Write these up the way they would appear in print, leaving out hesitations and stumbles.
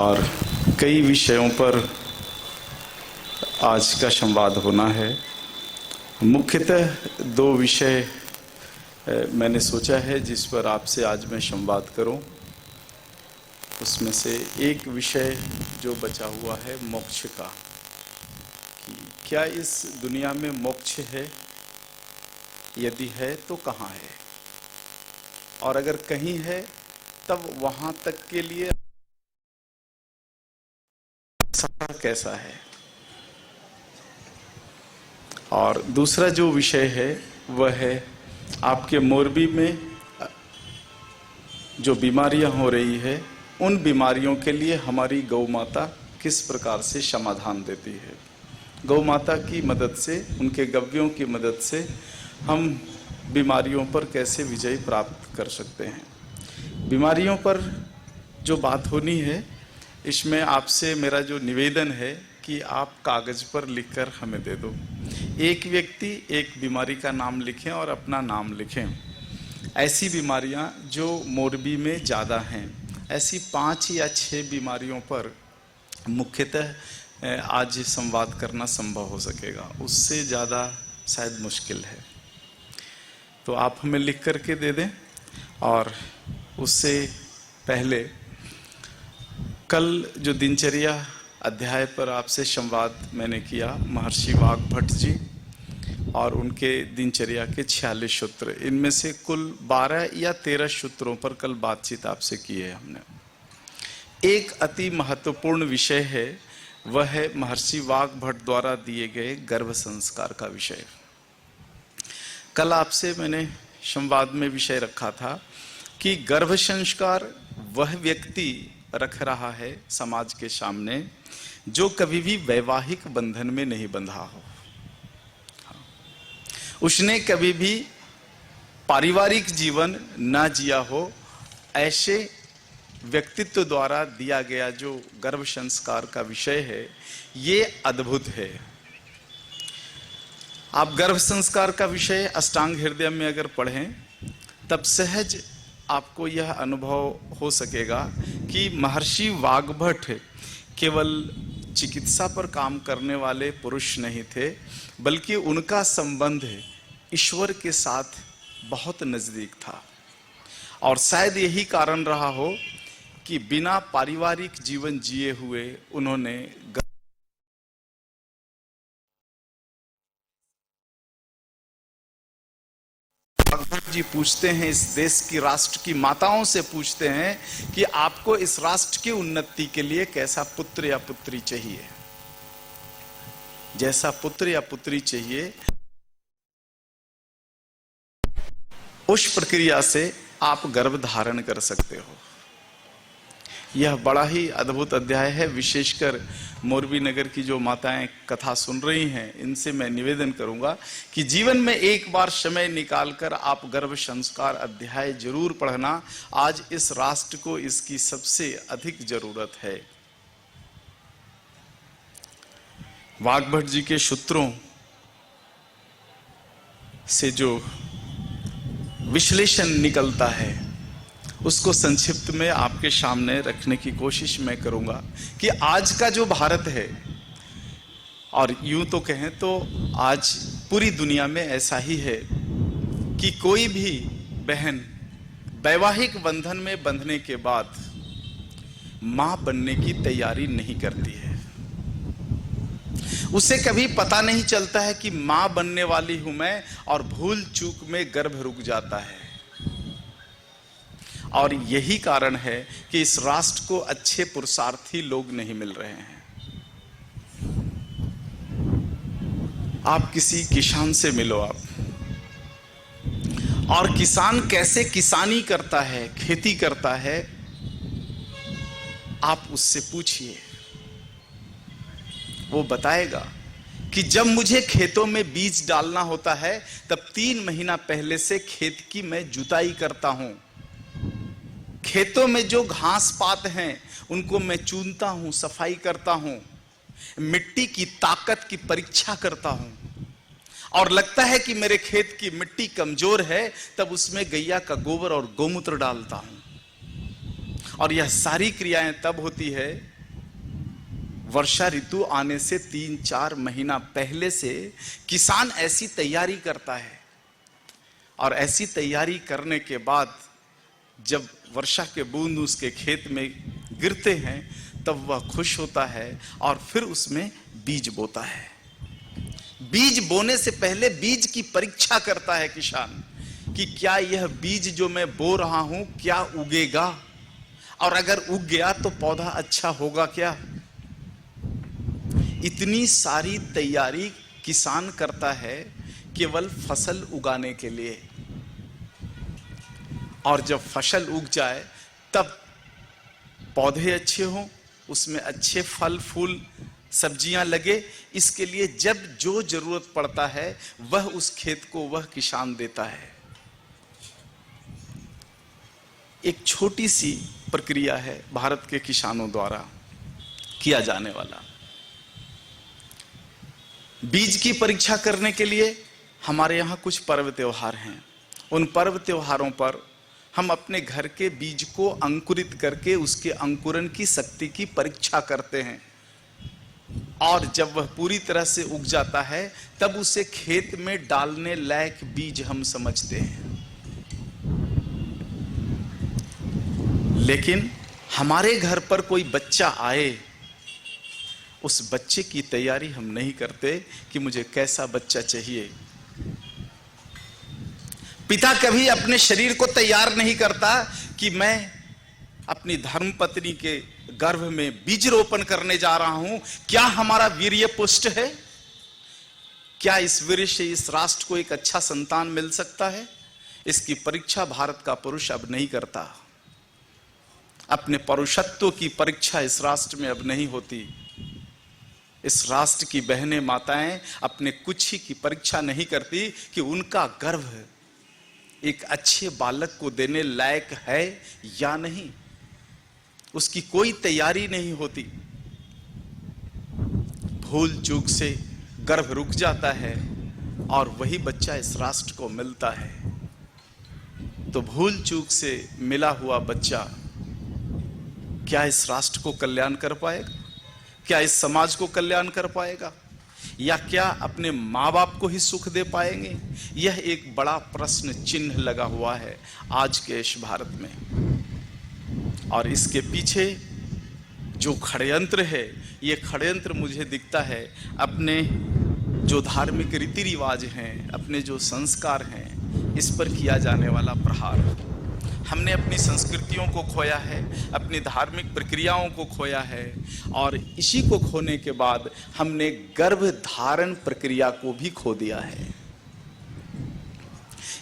और कई विषयों पर आज का संवाद होना है। मुख्यतः दो विषय मैंने सोचा है जिस पर आपसे आज मैं संवाद करूं। उसमें से एक विषय जो बचा हुआ है मोक्ष का, कि क्या इस दुनिया में मोक्ष है, यदि है तो कहाँ है, और अगर कहीं है तब वहां तक के लिए कैसा है। और दूसरा जो विषय है वह है आपके मोरबी में जो बीमारियां हो रही है, उन बीमारियों के लिए हमारी गौ माता किस प्रकार से समाधान देती है। गौ माता की मदद से, उनके गव्यों की मदद से हम बीमारियों पर कैसे विजय प्राप्त कर सकते हैं। बीमारियों पर जो बात होनी है, इसमें आपसे मेरा जो निवेदन है कि आप कागज पर लिखकर हमें दे दो। एक व्यक्ति एक बीमारी का नाम लिखें और अपना नाम लिखें। ऐसी बीमारियां जो मोरबी में ज़्यादा हैं, ऐसी 5 या 6 बीमारियों पर मुख्यतः आज संवाद करना संभव हो सकेगा, उससे ज़्यादा शायद मुश्किल है। तो आप हमें लिख करके दे दें। और उससे पहले कल जो दिनचर्या अध्याय पर आपसे संवाद मैंने किया, महर्षि वाग्भट जी और उनके दिनचर्या के 46 सूत्र, इनमें से कुल 12 या 13 सूत्रों पर कल बातचीत आपसे की है हमने। एक अति महत्वपूर्ण विषय है, वह है महर्षि वाग्भट द्वारा दिए गए गर्भ संस्कार का विषय। कल आपसे मैंने संवाद में विषय रखा था कि गर्भ संस्कार वह व्यक्ति रख रहा है समाज के सामने जो कभी भी वैवाहिक बंधन में नहीं बंधा हो, उसने कभी भी पारिवारिक जीवन ना जिया हो, ऐसे व्यक्तित्व द्वारा दिया गया जो गर्भ संस्कार का विषय है, ये अद्भुत है। आप गर्भ संस्कार का विषय अष्टांग हृदय में अगर पढ़ें तब सहज आपको यह अनुभव हो सकेगा कि महर्षि वाग्भट केवल चिकित्सा पर काम करने वाले पुरुष नहीं थे, बल्कि उनका संबंध ईश्वर के साथ बहुत नजदीक था। और शायद यही कारण रहा हो कि बिना पारिवारिक जीवन जिए हुए उन्होंने वाग्भट जी पूछते हैं, इस देश की राष्ट्र की माताओं से पूछते हैं कि आपको इस राष्ट्र की उन्नति के लिए कैसा पुत्र या पुत्री चाहिए। जैसा पुत्र या पुत्री चाहिए, उस प्रक्रिया से आप गर्भ धारण कर सकते हो। यह बड़ा ही अद्भुत अध्याय है। विशेषकर मोरबी नगर की जो माताएं कथा सुन रही हैं, इनसे मैं निवेदन करूंगा कि जीवन में एक बार समय निकालकर आप गर्भ संस्कार अध्याय जरूर पढ़ना। आज इस राष्ट्र को इसकी सबसे अधिक जरूरत है। वाग्भट जी के सूत्रों से जो विश्लेषण निकलता है, उसको संक्षिप्त में आपके सामने रखने की कोशिश मैं करूंगा कि आज का जो भारत है, और यूं तो कहें तो आज पूरी दुनिया में ऐसा ही है कि कोई भी बहन वैवाहिक बंधन में बंधने के बाद मां बनने की तैयारी नहीं करती है। उसे कभी पता नहीं चलता है कि मां बनने वाली हूं मैं, और भूल चूक में गर्भ रुक जाता है। और यही कारण है कि इस राष्ट्र को अच्छे पुरुषार्थी लोग नहीं मिल रहे हैं। आप किसी किसान से मिलो आप, और किसान कैसे किसानी करता है, खेती करता है, आप उससे पूछिए। वो बताएगा कि जब मुझे खेतों में बीज डालना होता है तब 3 महीना पहले से खेत की मैं जुताई करता हूं। खेतों में जो घास पात हैं उनको मैं चूनता हूं, सफाई करता हूं, मिट्टी की ताकत की परीक्षा करता हूं, और लगता है कि मेरे खेत की मिट्टी कमजोर है, तब उसमें गैया का गोबर और गोमूत्र डालता हूं। और यह सारी क्रियाएं तब होती है वर्षा ऋतु आने से 3-4 महीना पहले से किसान ऐसी तैयारी करता है, और ऐसी तैयारी करने के बाद जब वर्षा के बूंद उसके खेत में गिरते हैं तब वह खुश होता है और फिर उसमें बीज बोता है। बीज बोने से पहले बीज की परीक्षा करता है किसान कि क्या यह बीज जो मैं बो रहा हूं क्या उगेगा, और अगर उग गया तो पौधा अच्छा होगा क्या। इतनी सारी तैयारी किसान करता है केवल फसल उगाने के लिए, और जब फसल उग जाए तब पौधे अच्छे हों, उसमें अच्छे फल फूल सब्जियां लगे, इसके लिए जब जो जरूरत पड़ता है वह उस खेत को वह किसान देता है। एक छोटी सी प्रक्रिया है भारत के किसानों द्वारा किया जाने वाला। बीज की परीक्षा करने के लिए हमारे यहाँ कुछ पर्व त्योहार हैं। उन पर्व त्योहारों पर हम अपने घर के बीज को अंकुरित करके उसके अंकुरन की शक्ति की परीक्षा करते हैं, और जब वह पूरी तरह से उग जाता है तब उसे खेत में डालने लायक बीज हम समझते हैं। लेकिन हमारे घर पर कोई बच्चा आए, उस बच्चे की तैयारी हम नहीं करते कि मुझे कैसा बच्चा चाहिए। पिता कभी अपने शरीर को तैयार नहीं करता कि मैं अपनी धर्मपत्नी के गर्भ में बीज रोपण करने जा रहा हूं, क्या हमारा वीर्य पुष्ट है, क्या इस वीर्य से इस राष्ट्र को एक अच्छा संतान मिल सकता है। इसकी परीक्षा भारत का पुरुष अब नहीं करता। अपने पौरुषत्व की परीक्षा इस राष्ट्र में अब नहीं होती। इस राष्ट्र की बहनें माताएं अपने कुछ ही की परीक्षा नहीं करती कि उनका गर्भ एक अच्छे बालक को देने लायक है या नहीं। उसकी कोई तैयारी नहीं होती। भूल चूक से गर्भ रुक जाता है और वही बच्चा इस राष्ट्र को मिलता है। तो भूल चूक से मिला हुआ बच्चा क्या इस राष्ट्र को कल्याण कर पाएगा, क्या इस समाज को कल्याण कर पाएगा, या क्या अपने माँ बाप को ही सुख दे पाएंगे। यह एक बड़ा प्रश्न चिन्ह लगा हुआ है आज के इस भारत में। और इसके पीछे जो षड्यंत्र है, ये षड्यंत्र मुझे दिखता है अपने जो धार्मिक रीति रिवाज हैं, अपने जो संस्कार हैं, इस पर किया जाने वाला प्रहार। हमने अपनी संस्कृतियों को खोया है, अपनी धार्मिक प्रक्रियाओं को खोया है, और इसी को खोने के बाद हमने गर्भ धारण प्रक्रिया को भी खो दिया है।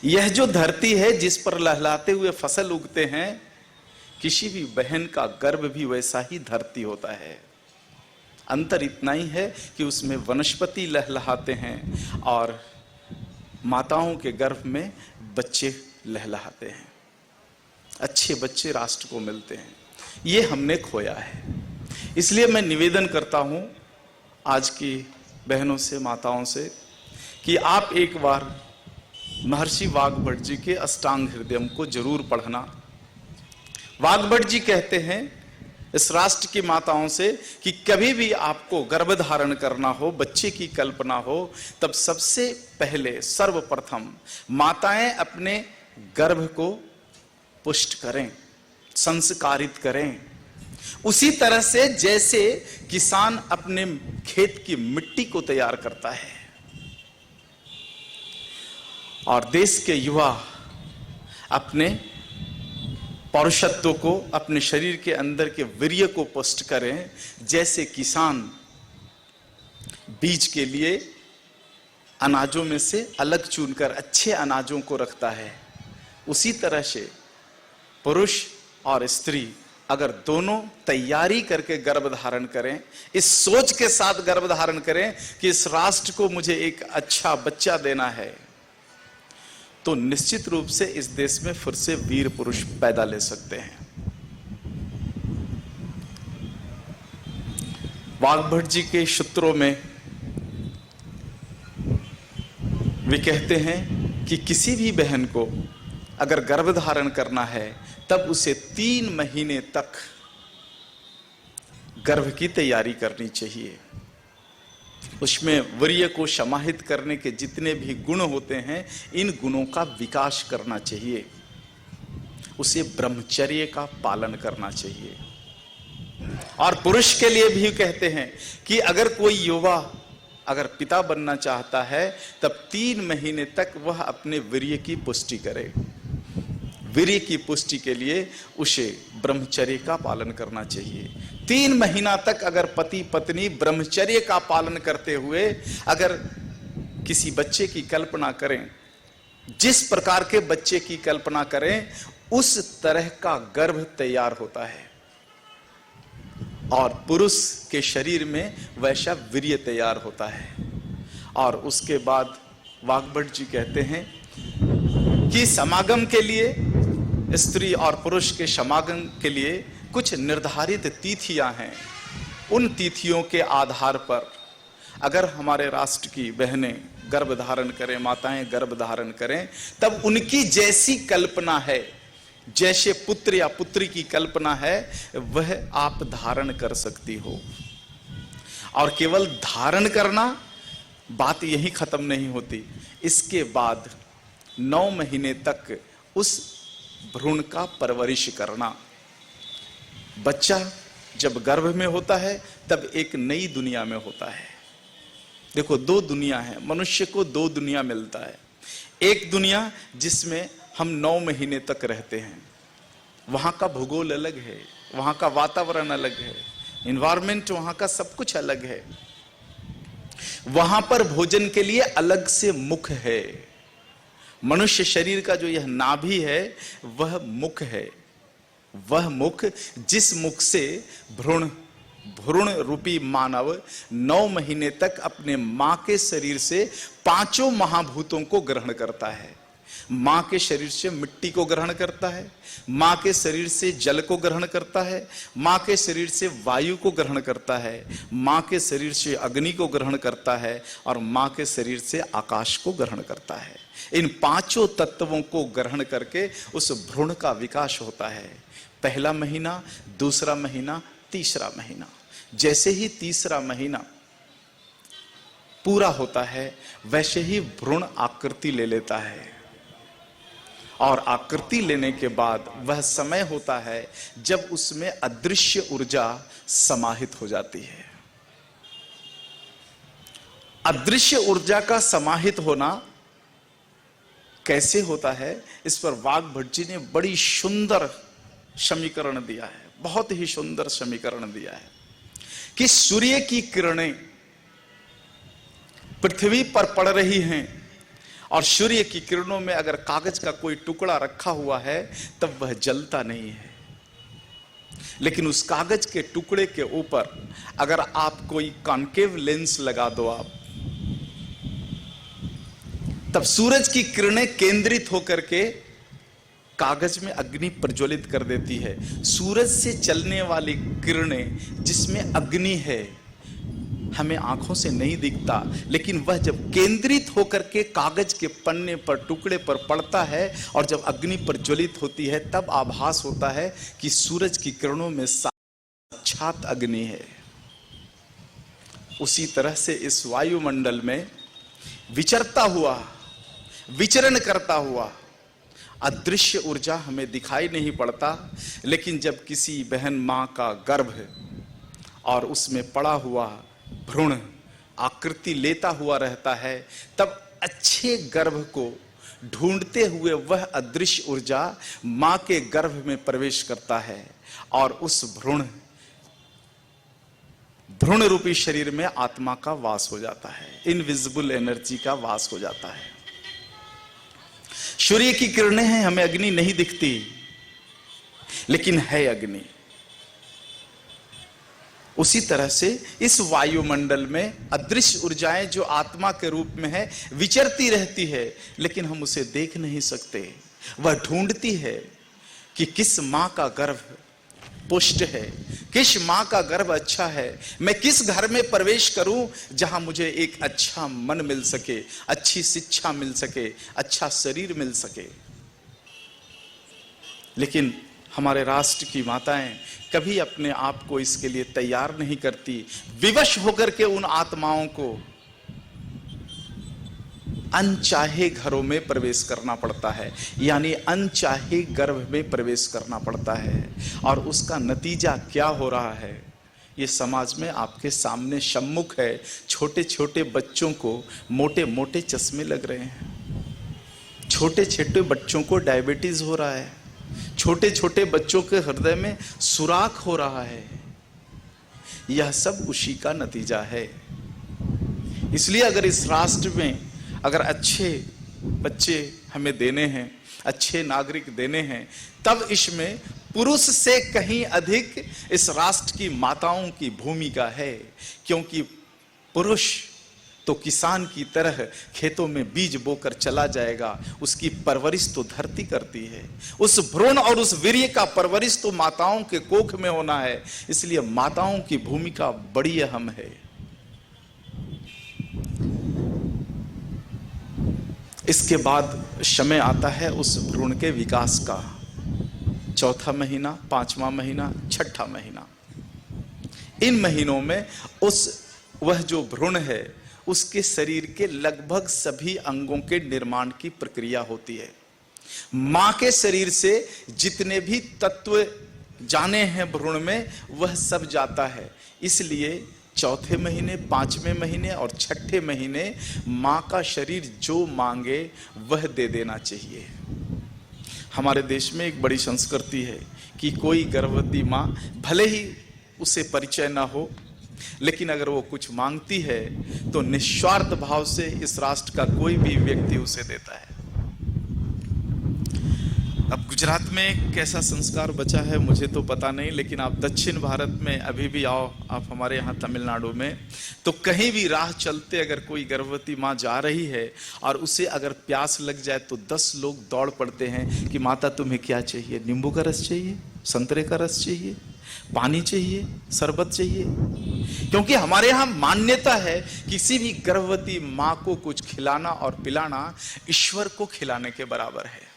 यह जो धरती है जिस पर लहलाते हुए फसल उगते हैं, किसी भी बहन का गर्भ भी वैसा ही धरती होता है। अंतर इतना ही है कि उसमें वनस्पति लहलहाते हैं और माताओं के गर्भ में बच्चे लहलहाते हैं। अच्छे बच्चे राष्ट्र को मिलते हैं। ये हमने खोया है। इसलिए मैं निवेदन करता हूं आज की बहनों से, माताओं से, कि आप एक बार महर्षि वाग्भट जी के अष्टांग हृदयम को जरूर पढ़ना। वाग्भट जी कहते हैं इस राष्ट्र की माताओं से कि कभी भी आपको गर्भधारण करना हो, बच्चे की कल्पना हो, तब सबसे पहले सर्वप्रथम माताएं अपने गर्भ को पुष्ट करें, संस्कारित करें। उसी तरह से जैसे किसान अपने खेत की मिट्टी को तैयार करता है, और देश के युवा अपने पौरुषत्व को, अपने शरीर के अंदर के वीर्य को पुष्ट करें, जैसे किसान बीज के लिए अनाजों में से अलग चुनकर अच्छे अनाजों को रखता है, उसी तरह से पुरुष और स्त्री अगर दोनों तैयारी करके गर्भधारण करें, इस सोच के साथ गर्भधारण करें कि इस राष्ट्र को मुझे एक अच्छा बच्चा देना है, तो निश्चित रूप से इस देश में फिर से वीर पुरुष पैदा ले सकते हैं। वाग्भट जी के सूत्रों में वे कहते हैं कि किसी भी बहन को अगर गर्भधारण करना है तब उसे 3 महीने तक गर्भ की तैयारी करनी चाहिए। उसमें वीर्य को समाहित करने के जितने भी गुण होते हैं, इन गुणों का विकास करना चाहिए। उसे ब्रह्मचर्य का पालन करना चाहिए। और पुरुष के लिए भी कहते हैं कि अगर कोई युवा अगर पिता बनना चाहता है, तब 3 महीने तक वह अपने वीर्य की पुष्टि करे। वीर्य की पुष्टि के लिए उसे ब्रह्मचर्य का पालन करना चाहिए। 3 महीना तक अगर पति पत्नी ब्रह्मचर्य का पालन करते हुए अगर किसी बच्चे की कल्पना करें, जिस प्रकार के बच्चे की कल्पना करें, उस तरह का गर्भ तैयार होता है और पुरुष के शरीर में वैसा वीर्य तैयार होता है। और उसके बाद वाग्भट जी कहते हैं कि समागम के लिए, स्त्री और पुरुष के समागम के लिए कुछ निर्धारित तिथियां हैं। उन तिथियों के आधार पर अगर हमारे राष्ट्र की बहनें गर्भ धारण करें, माताएं गर्भ धारण करें, तब उनकी जैसी कल्पना है, जैसे पुत्र या पुत्री की कल्पना है, वह आप धारण कर सकती हो। और केवल धारण करना, बात यही खत्म नहीं होती। इसके बाद 9 महीने तक उस भ्रूण का परवरिश करना। बच्चा जब गर्भ में होता है तब एक नई दुनिया में होता है। देखो, 2 दुनिया है, मनुष्य को 2 दुनिया मिलता है। एक दुनिया जिसमें हम 9 महीने तक रहते हैं, वहां का भूगोल अलग है, वहां का वातावरण अलग है, एनवायरमेंट वहां का सब कुछ अलग है। वहां पर भोजन के लिए अलग से मुख है। मनुष्य शरीर का जो यह नाभि है वह मुख है। वह मुख, जिस मुख से भ्रूण रूपी मानव 9 महीने तक अपने मां के शरीर से 5 महाभूतों को ग्रहण करता है। मां के शरीर से मिट्टी को ग्रहण करता है, मां के शरीर से जल को ग्रहण करता है, मां के शरीर से वायु को ग्रहण करता है, मां के शरीर से अग्नि को ग्रहण करता है और मां के शरीर से आकाश को ग्रहण करता है। इन 5 तत्वों को ग्रहण करके उस भ्रूण का विकास होता है। पहला महीना, दूसरा महीना, तीसरा महीना। जैसे ही तीसरा महीना पूरा होता है, वैसे ही भ्रूण आकृति ले लेता है। और आकृति लेने के बाद वह समय होता है जब उसमें अदृश्य ऊर्जा समाहित हो जाती है। अदृश्य ऊर्जा का समाहित होना कैसे होता है, इस पर वाग्भट जी ने बड़ी सुंदर समीकरण दिया है, बहुत ही सुंदर समीकरण दिया है कि सूर्य की किरणें पृथ्वी पर पड़ रही हैं और सूर्य की किरणों में अगर कागज का कोई टुकड़ा रखा हुआ है तब वह जलता नहीं है। लेकिन उस कागज के टुकड़े के ऊपर अगर आप कोई कॉन्केव लेंस लगा दो आप, तब सूरज की किरणें केंद्रित होकर के कागज में अग्नि प्रज्वलित कर देती है। सूरज से चलने वाली किरणें जिसमें अग्नि है, हमें आंखों से नहीं दिखता, लेकिन वह जब केंद्रित होकर के कागज के पन्ने पर, टुकड़े पर पड़ता है और जब अग्नि प्रज्वलित होती है, तब आभास होता है कि सूरज की किरणों में साक्षात अग्नि है। उसी तरह से इस वायुमंडल में विचरता हुआ, विचरण करता हुआ अदृश्य ऊर्जा हमें दिखाई नहीं पड़ता, लेकिन जब किसी बहन मां का गर्भ और उसमें पड़ा हुआ भ्रूण आकृति लेता हुआ रहता है, तब अच्छे गर्भ को ढूंढते हुए वह अदृश्य ऊर्जा मां के गर्भ में प्रवेश करता है और उस भ्रूण रूपी शरीर में आत्मा का वास हो जाता है, इनविजिबल एनर्जी का वास हो जाता है। सूर्य की किरणें हैं, हमें अग्नि नहीं दिखती, लेकिन है अग्नि। उसी तरह से इस वायुमंडल में अदृश्य ऊर्जाएं जो आत्मा के रूप में है, विचरती रहती है, लेकिन हम उसे देख नहीं सकते। वह ढूंढती है कि किस मां का गर्भ पुष्ट है, किस मां का गर्भ अच्छा है, मैं किस घर में प्रवेश करूं जहां मुझे एक अच्छा मन मिल सके, अच्छी शिक्षा मिल सके, अच्छा शरीर मिल सके। लेकिन हमारे राष्ट्र की माताएं कभी अपने आप को इसके लिए तैयार नहीं करती। विवश होकर के उन आत्माओं को अनचाहे घरों में प्रवेश करना पड़ता है, यानी अनचाहे गर्भ में प्रवेश करना पड़ता है। और उसका नतीजा क्या हो रहा है ये समाज में आपके सामने सम्मुख है। छोटे छोटे बच्चों को मोटे मोटे चश्मे लग रहे हैं, छोटे छोटे बच्चों को डायबिटीज हो रहा है, छोटे छोटे बच्चों के हृदय में सुराख हो रहा है। यह सब उसी का नतीजा है। इसलिए अगर इस राष्ट्र में अगर अच्छे बच्चे हमें देने हैं, अच्छे नागरिक देने हैं, तब इसमें पुरुष से कहीं अधिक इस राष्ट्र की माताओं की भूमिका है। क्योंकि पुरुष तो किसान की तरह खेतों में बीज बोकर चला जाएगा, उसकी परवरिश तो धरती करती है। उस भ्रूण और उस वीर्य का परवरिश तो माताओं के कोख में होना है। इसलिए माताओं की भूमिका बड़ी अहम है। इसके बाद समय आता है उस भ्रूण के विकास का। चौथा महीना, पांचवा महीना, छठा महीना, इन महीनों में वह जो भ्रूण है उसके शरीर के लगभग सभी अंगों के निर्माण की प्रक्रिया होती है। मां के शरीर से जितने भी तत्व जाने हैं भ्रूण में वह सब जाता है। इसलिए चौथे महीने, पांचवें महीने और छठे महीने मां का शरीर जो मांगे वह दे देना चाहिए। हमारे देश में एक बड़ी संस्कृति है कि कोई गर्भवती मां भले ही उसे परिचय ना हो, लेकिन अगर वो कुछ मांगती है तो निस्वार्थ भाव से इस राष्ट्र का कोई भी व्यक्ति उसे देता है। अब गुजरात में कैसा संस्कार बचा है मुझे तो पता नहीं, लेकिन आप दक्षिण भारत में अभी भी आओ, आप हमारे यहाँ तमिलनाडु में, तो कहीं भी राह चलते अगर कोई गर्भवती माँ जा रही है और उसे अगर प्यास लग जाए तो 10 लोग दौड़ पड़ते हैं कि माता तुम्हें क्या चाहिए? नींबू का रस चाहिए, संतरे का रस चाहिए, पानी चाहिए, शरबत चाहिए। क्योंकि हमारे यहाँ मान्यता है किसी भी गर्भवती माँ को कुछ खिलाना और पिलाना ईश्वर को खिलाने के बराबर है।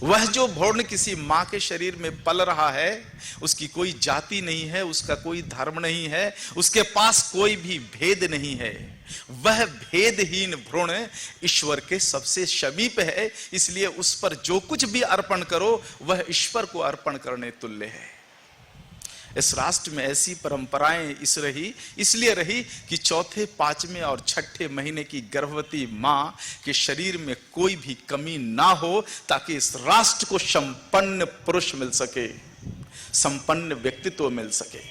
वह जो भ्रूण किसी मां के शरीर में पल रहा है उसकी कोई जाति नहीं है, उसका कोई धर्म नहीं है, उसके पास कोई भी भेद नहीं है। वह भेदहीन भ्रूण ईश्वर के सबसे समीप है। इसलिए उस पर जो कुछ भी अर्पण करो वह ईश्वर को अर्पण करने तुल्य है। इस राष्ट्र में ऐसी परंपराएं इसलिए रही कि चौथे, पांचवें और छठे महीने की गर्भवती मां के शरीर में कोई भी कमी ना हो, ताकि इस राष्ट्र को संपन्न पुरुष मिल सके, संपन्न व्यक्तित्व मिल सके।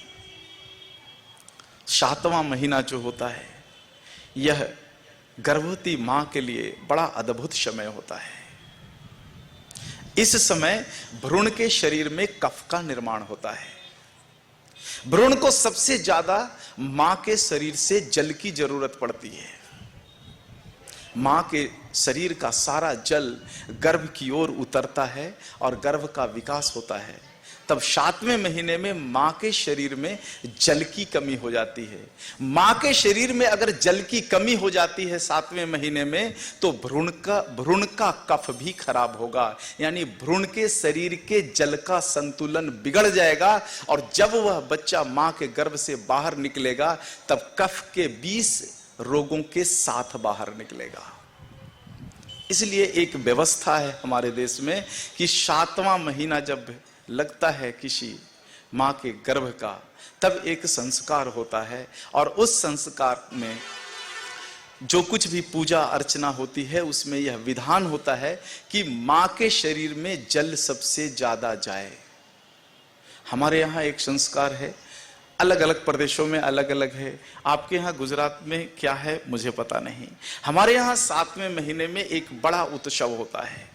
सातवां महीना जो होता है यह गर्भवती मां के लिए बड़ा अद्भुत समय होता है। इस समय भ्रूण के शरीर में कफ का निर्माण होता है। भ्रूण को सबसे ज्यादा मां के शरीर से जल की जरूरत पड़ती है। मां के शरीर का सारा जल गर्भ की ओर उतरता है और गर्भ का विकास होता है। तब 7वें महीने में मां के शरीर में जल की कमी हो जाती है। मां के शरीर में अगर जल की कमी हो जाती है 7वें महीने में, तो भ्रूण का कफ भी खराब होगा, यानी भ्रूण के शरीर के जल का संतुलन बिगड़ जाएगा। और जब वह बच्चा मां के गर्भ से बाहर निकलेगा तब कफ के 20 रोगों के साथ बाहर निकलेगा। इसलिए एक व्यवस्था है हमारे देश में कि 7वां महीना जब लगता है किसी मां के गर्भ का, तब एक संस्कार होता है और उस संस्कार में जो कुछ भी पूजा अर्चना होती है उसमें यह विधान होता है कि मां के शरीर में जल सबसे ज्यादा जाए। हमारे यहाँ एक संस्कार है, अलग अलग प्रदेशों में अलग अलग है। आपके यहाँ गुजरात में क्या है मुझे पता नहीं। हमारे यहाँ 7वें महीने में एक बड़ा उत्सव होता है।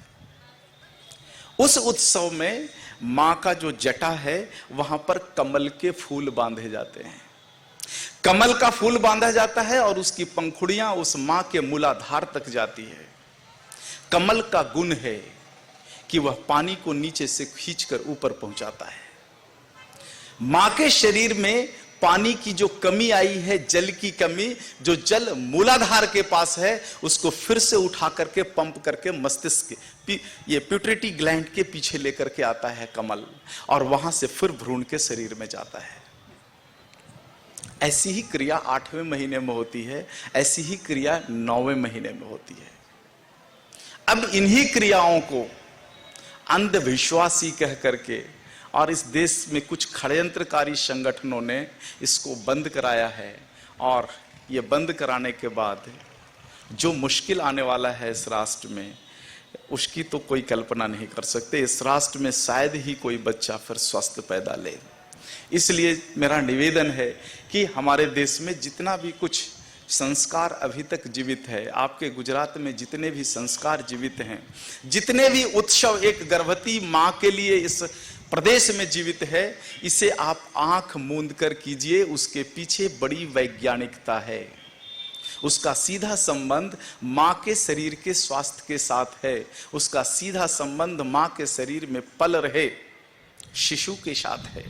उस उत्सव में मां का जो जटा है वहां पर कमल के फूल बांधे जाते हैं। कमल का फूल बांधा जाता है और उसकी पंखुड़ियां उस मां के मूलाधार तक जाती है। कमल का गुण है कि वह पानी को नीचे से खींचकर ऊपर पहुंचाता है। मां के शरीर में पानी की जो कमी आई है, जल की कमी, जो जल मूलाधार के पास है, उसको फिर से उठा करके पंप करके मस्तिष्क ये प्यूटरिटी ग्लैंड के पीछे लेकर के आता है कमल, और वहां से फिर भ्रूण के शरीर में जाता है। ऐसी ही क्रिया 8वें महीने में होती है, ऐसी ही क्रिया 9वें महीने में होती है। अब इन्हीं क्रियाओं को अंधविश्वासी कह करके, और इस देश में कुछ षड्यंत्रकारी संगठनों ने इसको बंद कराया है, और ये बंद कराने के बाद जो मुश्किल आने वाला है इस राष्ट्र में, उसकी तो कोई कल्पना नहीं कर सकते। इस राष्ट्र में शायद ही कोई बच्चा फिर स्वस्थ पैदा ले। इसलिए मेरा निवेदन है कि हमारे देश में जितना भी कुछ संस्कार अभी तक जीवित है, आपके गुजरात में जितने भी संस्कार जीवित हैं, जितने भी उत्सव एक गर्भवती मां के लिए इस प्रदेश में जीवित है, इसे आप आंख मूंद कर कीजिए। उसके पीछे बड़ी वैज्ञानिकता है। उसका सीधा संबंध मां के शरीर के स्वास्थ्य के साथ है। उसका सीधा संबंध मां के शरीर में पल रहे शिशु के साथ है।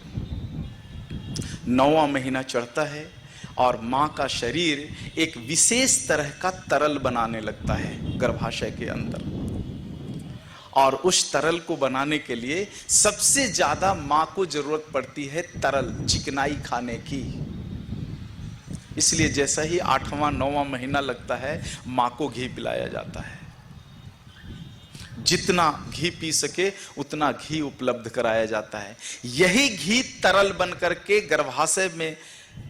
9वां महीना चढ़ता है और मां का शरीर एक विशेष तरह का तरल बनाने लगता है गर्भाशय के अंदर, और उस तरल को बनाने के लिए सबसे ज्यादा मां को जरूरत पड़ती है तरल, चिकनाई खाने की। इसलिए जैसा ही 8वां 9वां महीना लगता है, मां को घी पिलाया जाता है। जितना घी पी सके उतना घी उपलब्ध कराया जाता है। यही घी तरल बनकर के गर्भाशय में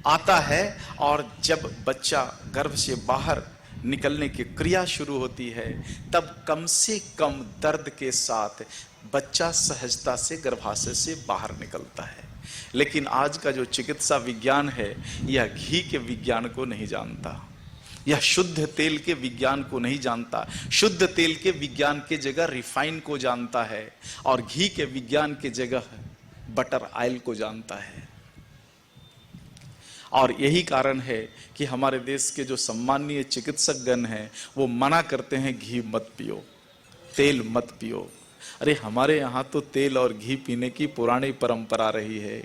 आता है, और जब बच्चा गर्भ से बाहर निकलने की क्रिया शुरू होती है, तब कम से कम दर्द के साथ बच्चा सहजता से गर्भाशय से बाहर निकलता है। लेकिन आज का जो चिकित्सा विज्ञान है, यह घी के विज्ञान को नहीं जानता, यह शुद्ध तेल के विज्ञान को नहीं जानता। शुद्ध तेल के विज्ञान के जगह रिफाइन को जानता है, और घी के विज्ञान के जगह बटर ऑयल को जानता है। और यही कारण है कि हमारे देश के जो सम्माननीय चिकित्सकगण हैं, वो मना करते हैं घी मत पियो, तेल मत पियो। अरे हमारे यहाँ तो तेल और घी पीने की पुरानी परंपरा रही है।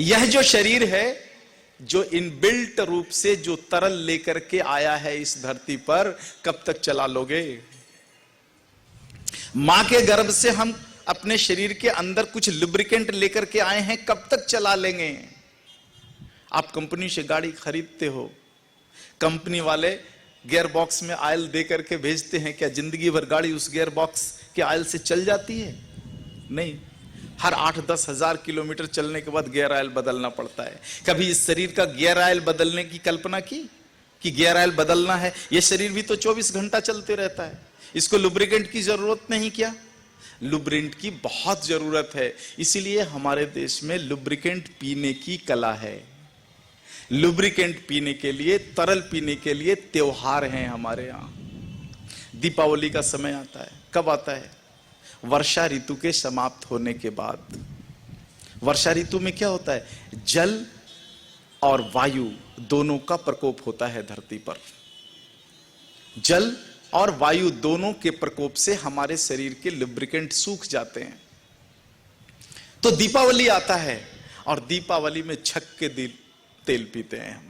यह जो शरीर है, जो इनबिल्ट रूप से जो तरल लेकर के आया है इस धरती पर, कब तक चला लोगे? मां के गर्भ से हम अपने शरीर के अंदर कुछ लुब्रिकेंट लेकर के आए हैं, कब तक चला लेंगे? आप कंपनी से गाड़ी खरीदते हो, कंपनी वाले गियर बॉक्स में ऑयल दे करके भेजते हैं, क्या जिंदगी भर गाड़ी उस गियर बॉक्स के ऑयल से चल जाती है? नहीं, हर 8-10 हजार किलोमीटर चलने के बाद गियर ऑयल बदलना पड़ता है। कभी इस शरीर का गियर ऑयल बदलने की कल्पना की कि गियर ऑयल बदलना है? यह शरीर भी तो 24 घंटा चलते रहता है, इसको लुब्रिकेंट की जरूरत नहीं क्या? लुब्रिकेंट की बहुत जरूरत है। इसीलिए हमारे देश में लुब्रिकेंट पीने की कला है। लुब्रिकेंट पीने के लिए, तरल पीने के लिए त्योहार हैं हमारे यहां। दीपावली का समय आता है, कब आता है? वर्षा ऋतु के समाप्त होने के बाद। वर्षा ऋतु में क्या होता है? जल और वायु दोनों का प्रकोप होता है धरती पर। जल और वायु दोनों के प्रकोप से हमारे शरीर के लुब्रिकेंट सूख जाते हैं। तो दीपावली आता है, और दीपावली में छक के दिल तेल पीते हैं हम।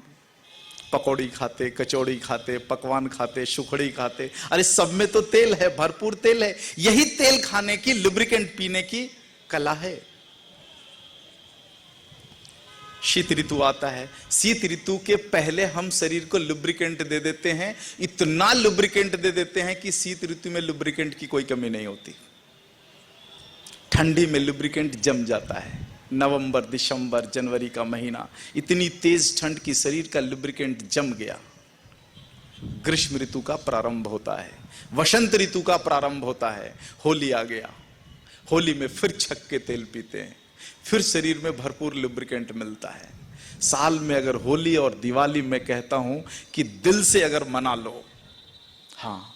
पकौड़ी खाते, कचौड़ी खाते, पकवान खाते, सुखड़ी खाते, अरे सब में तो तेल है, भरपूर तेल है। यही तेल खाने की, लुब्रिकेंट पीने की कला है। शीत ऋतु आता है, शीत ऋतु के पहले हम शरीर को लुब्रिकेंट दे देते हैं, इतना लुब्रिकेंट दे देते हैं कि शीत ऋतु में लुब्रिकेंट की कोई कमी नहीं होती। ठंडी में लुब्रिकेंट जम जाता है। नवंबर, दिसंबर, जनवरी का महीना, इतनी तेज ठंड की शरीर का लुब्रिकेंट जम गया। ग्रीष्म ऋतु का प्रारंभ होता है, वसंत ऋतु का प्रारंभ होता है, होली आ गया। होली में फिर छक के तेल पीते हैं, फिर शरीर में भरपूर लुब्रिकेंट मिलता है। साल में अगर होली और दिवाली, मैं कहता हूं कि दिल से अगर मना लो, हाँ,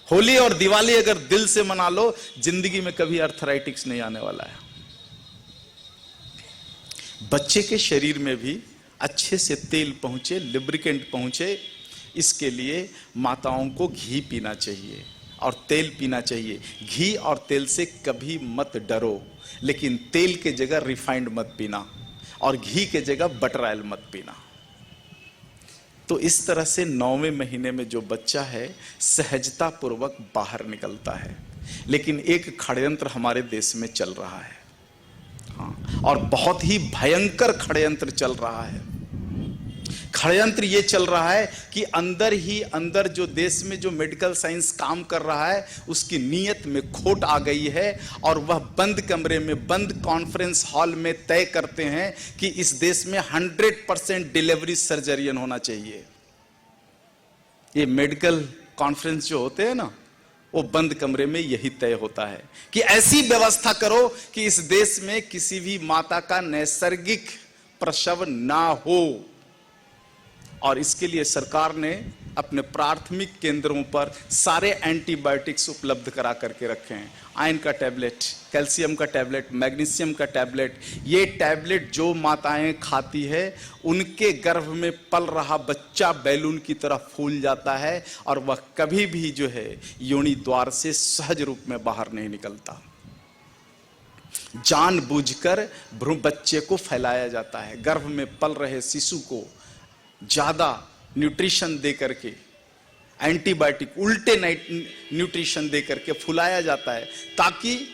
होली और दिवाली अगर दिल से मना लो, जिंदगी में कभी अर्थराइटिस नहीं आने वाला है। बच्चे के शरीर में भी अच्छे से तेल पहुंचे, लुब्रिकेंट पहुंचे, इसके लिए माताओं को घी पीना चाहिए और तेल पीना चाहिए। घी और तेल से कभी मत डरो, लेकिन तेल के जगह रिफाइंड मत पीना। और घी के जगह बटर ऑयल मत पीना। तो इस तरह से 9वें महीने में जो बच्चा है सहजता पूर्वक बाहर निकलता है। लेकिन एक षड्यंत्र हमारे देश में चल रहा है, हाँ, और बहुत ही भयंकर षड्यंत्र चल रहा है। षड्यंत्र ये चल रहा है कि अंदर ही अंदर जो देश में जो मेडिकल साइंस काम कर रहा है उसकी नीयत में खोट आ गई है, और वह बंद कमरे में, बंद कॉन्फ्रेंस हॉल में तय करते हैं कि इस देश में 100% डिलीवरी सर्जरियन होना चाहिए। ये मेडिकल कॉन्फ्रेंस जो होते हैं ना, वो बंद कमरे में यही तय होता है कि ऐसी व्यवस्था करो कि इस देश में किसी भी माता का नैसर्गिक प्रसव ना हो। और इसके लिए सरकार ने अपने प्राथमिक केंद्रों पर सारे एंटीबायोटिक्स उपलब्ध करा करके रखे हैं। आयरन का टैबलेट, कैल्शियम का टैबलेट, मैग्नीशियम का टैबलेट। ये टैबलेट जो माताएं खाती है उनके गर्भ में पल रहा बच्चा बैलून की तरह फूल जाता है और वह कभी भी जो है योनि द्वार से सहज रूप में बाहर नहीं निकलता। जानबूझकर भ्रूण बच्चे को फैलाया जाता है, गर्भ में पल रहे शिशु को ज्यादा न्यूट्रिशन दे करके, एंटीबायोटिक, उल्टे न्यूट्रिशन दे करके फुलाया जाता है ताकि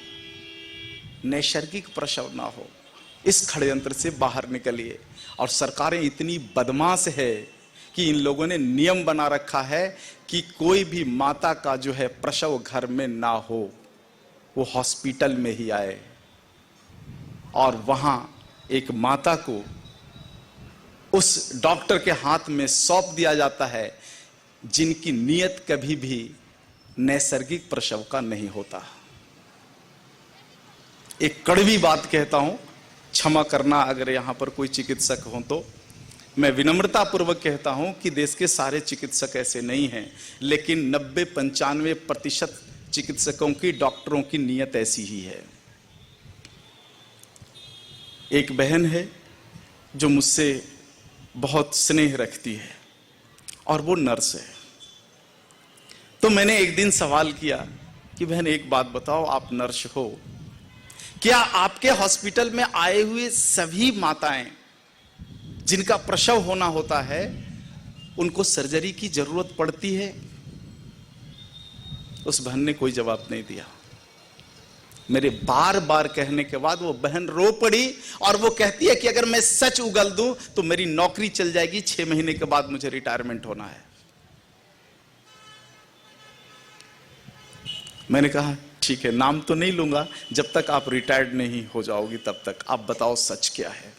नैसर्गिक प्रसव ना हो। इस षड्यंत्र से बाहर निकलिए। और सरकारें इतनी बदमाश है कि इन लोगों ने नियम बना रखा है कि कोई भी माता का जो है प्रसव घर में ना हो, वो हॉस्पिटल में ही आए। और वहां एक माता को उस डॉक्टर के हाथ में सौंप दिया जाता है जिनकी नीयत कभी भी नैसर्गिक प्रसव का नहीं होता। एक कड़वी बात कहता हूं, क्षमा करना अगर यहां पर कोई चिकित्सक हो तो। मैं विनम्रता पूर्वक कहता हूं कि देश के सारे चिकित्सक ऐसे नहीं हैं, लेकिन 90-95% चिकित्सकों की, डॉक्टरों की नीयत ऐसी ही है। एक बहन है जो मुझसे बहुत स्नेह रखती है और वो नर्स है। तो मैंने एक दिन सवाल किया कि बहन एक बात बताओ, आप नर्स हो, क्या आपके हॉस्पिटल में आए हुए सभी माताएं जिनका प्रसव होना होता है उनको सर्जरी की जरूरत पड़ती है? उस बहन ने कोई जवाब नहीं दिया। मेरे बार बार कहने के बाद वो बहन रो पड़ी और वो कहती है कि अगर मैं सच उगल दूं तो मेरी नौकरी चल जाएगी, 6 महीने के बाद मुझे रिटायरमेंट होना है। मैंने कहा ठीक है, नाम तो नहीं लूंगा जब तक आप रिटायर्ड नहीं हो जाओगी, तब तक आप बताओ सच क्या है।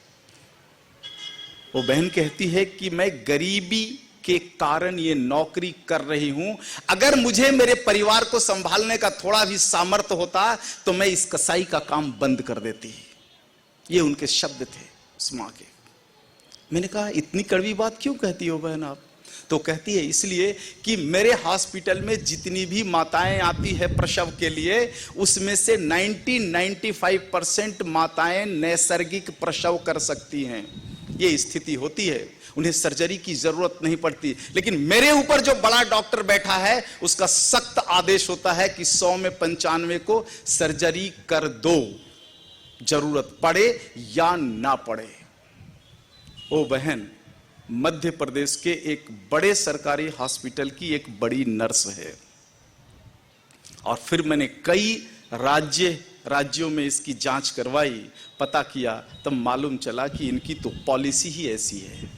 वो बहन कहती है कि मैं गरीबी के कारण ये नौकरी कर रही हूं, अगर मुझे मेरे परिवार को संभालने का थोड़ा भी सामर्थ्य होता तो मैं इस कसाई का काम बंद कर देती। ये उनके शब्द थे उस मां के। मैंने कहा इतनी कड़वी बात क्यों कहती हो बहन आप? तो कहती है इसलिए कि मेरे हॉस्पिटल में जितनी भी माताएं आती है प्रसव के लिए, उसमें से 90-95% माताएं नैसर्गिक प्रसव कर सकती हैं। ये स्थिति होती है, उन्हें सर्जरी की जरूरत नहीं पड़ती। लेकिन मेरे ऊपर जो बड़ा डॉक्टर बैठा है उसका सख्त आदेश होता है कि 100 में 95 को सर्जरी कर दो, जरूरत पड़े या ना पड़े। ओ बहन मध्य प्रदेश के एक बड़े सरकारी हॉस्पिटल की एक बड़ी नर्स है, और फिर मैंने कई राज्यों में इसकी जांच करवाई, पता किया, तब मालूम चला कि इनकी तो पॉलिसी ही ऐसी है।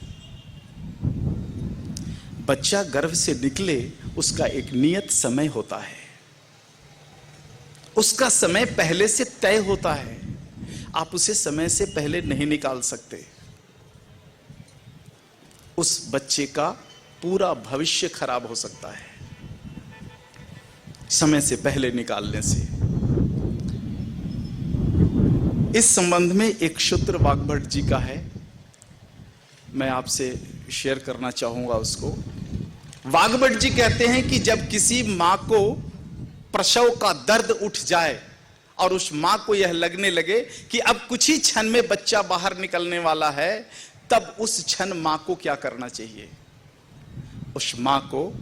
बच्चा गर्भ से निकले उसका एक नियत समय होता है, उसका समय पहले से तय होता है, आप उसे समय से पहले नहीं निकाल सकते। उस बच्चे का पूरा भविष्य खराब हो सकता है समय से पहले निकालने से। इस संबंध में एक सूत्र वाग्भट जी का है, मैं आपसे शेयर करना चाहूंगा उसको। वाग्भट जी कहते हैं कि जब किसी मां को प्रसव का दर्द उठ जाए और उस मां को यह लगने लगे कि अब कुछ ही क्षण में बच्चा बाहर निकलने वाला है, तब उस क्षण मां को क्या करना चाहिए? उस मां को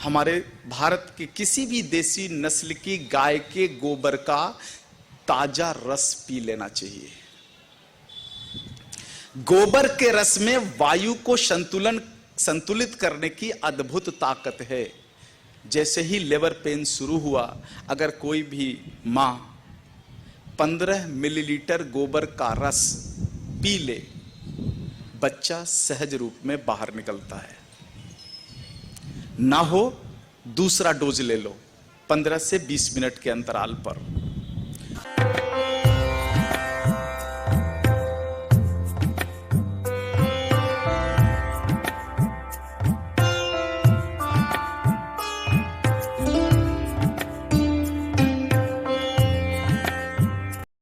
हमारे भारत के किसी भी देसी नस्ल की गाय के गोबर का ताजा रस पी लेना चाहिए। गोबर के रस में वायु को संतुलित करने की अद्भुत ताकत है। जैसे ही लेबर पेन शुरू हुआ, अगर कोई भी मां 15 मिलीलीटर गोबर का रस पी ले, बच्चा सहज रूप में बाहर निकलता है। ना हो दूसरा डोज ले लो 15 से 20 मिनट के अंतराल पर।